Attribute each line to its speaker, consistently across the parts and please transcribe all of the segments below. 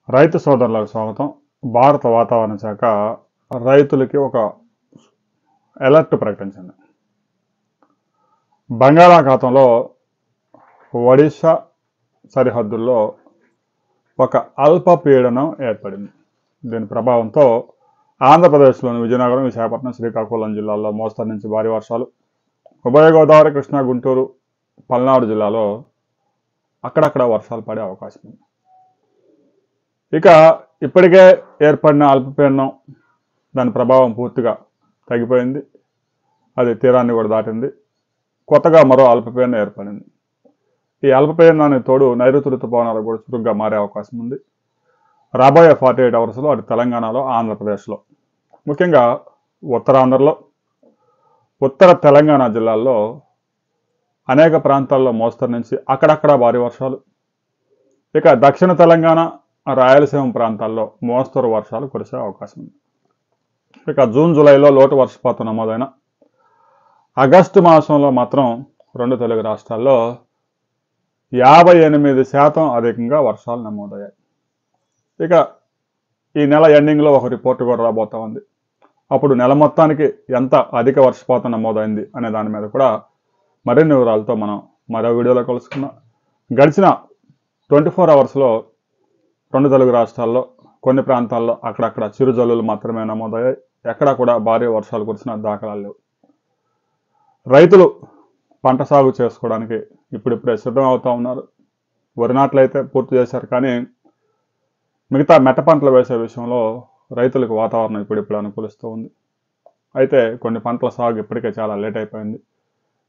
Speaker 1: రైతు సోదరులకు స్వాగతం. భారత వాతావరణ శాఖ రైతులకి ఒక అలర్ట్ ప్రకటించింది. బంగాళాఖాతంలో ఒడిశా సరిహద్దుల్లో ఒక అల్పపీడనం ఏర్పడింది. దీని ప్రభావంతో ఆంధ్రప్రదేశ్లోని విజయనగరం, విశాఖపట్నం, శ్రీకాకుళం జిల్లాల్లో మోస్తరు నుంచి భారీ వర్షాలు, ఉభయ గోదావరి, కృష్ణా, గుంటూరు, పల్నాడు జిల్లాలో అక్కడక్కడ వర్షాలు పడే అవకాశం ఉంది. ఇక ఇప్పటికే ఏర్పడిన అల్పపీడనం దాని ప్రభావం పూర్తిగా తగ్గిపోయింది. అది తీరాన్ని కూడా దాటింది. కొత్తగా మరో అల్పపీడనం ఏర్పడింది. ఈ అల్పపీడనానికి తోడు నైరుతి ఋతుపవనాలు కూడా చురుగ్గా మారే అవకాశం ఉంది. రాబోయే 48 అవర్స్లో అటు తెలంగాణలో, ఆంధ్రప్రదేశ్లో, ముఖ్యంగా ఉత్తరాంధ్రలో, ఉత్తర తెలంగాణ జిల్లాల్లో అనేక ప్రాంతాల్లో మోస్తరు నుంచి అక్కడక్కడ భారీ వర్షాలు, ఇక దక్షిణ తెలంగాణ, రాయలసీమ ప్రాంతాల్లో మోస్తరు వర్షాలు కురిసే అవకాశం ఉంది. ఇక జూన్, జూలైలో లోటు వర్షపాతం నమోదైన ఆగస్టు మాసంలో మాత్రం రెండు తెలుగు రాష్ట్రాల్లో 58% అధికంగా వర్షాలు నమోదయ్యాయి. ఇక ఈ నెల ఎండింగ్లో ఒక రిపోర్ట్ కూడా రాబోతా ఉంది. అప్పుడు నెల మొత్తానికి ఎంత అధిక వర్షపాతం నమోదైంది అనే దాని మీద కూడా మరిన్ని వివరాలతో మనం మరో వీడియోలో కలుసుకున్నాం. గడిచిన 24 అవర్స్లో రెండు తెలుగు రాష్ట్రాల్లో కొన్ని ప్రాంతాల్లో అక్కడక్కడ చిరుజల్లులు మాత్రమే నమోదయ్యాయి. ఎక్కడా కూడా భారీ వర్షాలు కురిసిన దాఖలాలు లేవు. రైతులు పంట సాగు చేసుకోవడానికి ఇప్పుడిప్పుడే సిద్ధం అవుతూ ఉన్నారు. వరి నాట్లయితే పూర్తి చేశారు, కానీ మిగతా మెట్ట పంటలు వేసే విషయంలో రైతులకు వాతావరణం ఇప్పుడిప్పుడు అనుకూలిస్తూ ఉంది. అయితే కొన్ని పంటల సాగు ఇప్పటికే చాలా లేట్ అయిపోయింది.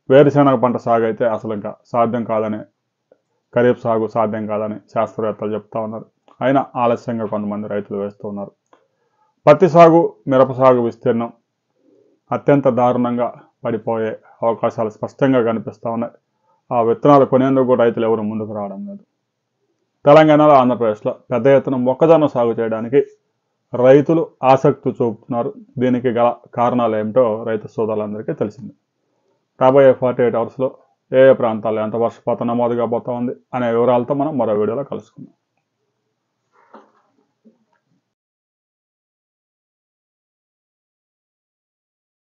Speaker 1: వేరుశెనగ పంట సాగు అయితే అసలు ఇంకా సాధ్యం కాదని, ఖరీఫ్ సాగు సాధ్యం కాదని శాస్త్రవేత్తలు చెప్తా ఉన్నారు. అయినా ఆలస్యంగా కొంతమంది రైతులు వేస్తూ ఉన్నారు. పత్తి సాగు, మిరప సాగు విస్తీర్ణం అత్యంత దారుణంగా పడిపోయే అవకాశాలు స్పష్టంగా కనిపిస్తూ ఉన్నాయి. ఆ విత్తనాలు కొనేందుకు కూడా రైతులు ఎవరు ముందుకు రావడం లేదు. తెలంగాణలో, ఆంధ్రప్రదేశ్లో పెద్ద ఎత్తున మొక్కజొన్న సాగు చేయడానికి రైతులు ఆసక్తి చూపుతున్నారు. దీనికి గల కారణాలు ఏమిటో రైతు సోదరులందరికీ తెలిసింది. రాబోయే 48 అవర్స్లో ఏ ప్రాంతాల్లో ఎంత వర్షపాతం నమోదు కాబోతా ఉంది అనే వివరాలతో మనం మరో వీడియోలో కలుసుకుందాం.